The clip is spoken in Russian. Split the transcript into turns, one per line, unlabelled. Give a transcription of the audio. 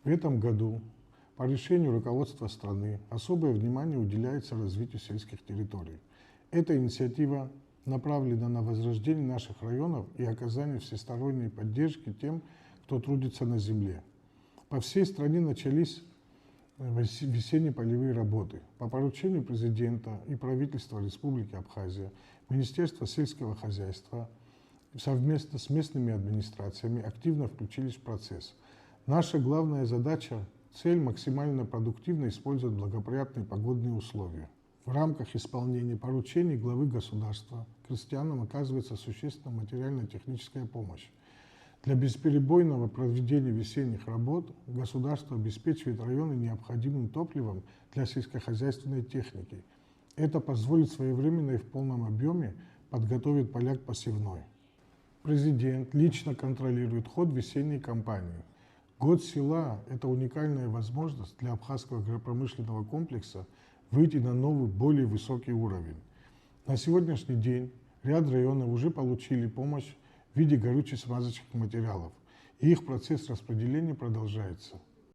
В этом году по решению руководства страны особое внимание уделяется развитию сельских территорий. Эта инициатива направлена на возрождение наших районов и оказание всесторонней поддержки тем, кто трудится на земле. По всей стране начались весенние полевые работы. По поручению президента и правительства Республики Абхазия, Министерство сельского хозяйства совместно с местными администрациями активно включились в процесс. Наша главная задача – цель максимально продуктивно использовать благоприятные погодные условия. В рамках исполнения поручений главы государства крестьянам оказывается существенная материально-техническая помощь. Для бесперебойного проведения весенних работ государство обеспечивает районы необходимым топливом для сельскохозяйственной техники. Это позволит своевременно и в полном объеме подготовить поля к посевной. Президент лично контролирует ход весенней кампании. Год села – это уникальная возможность для Абхазского агропромышленного комплекса выйти на новый, более высокий уровень. На сегодняшний день ряд районов уже получили помощь в виде горюче-смазочных материалов, и их процесс распределения продолжается.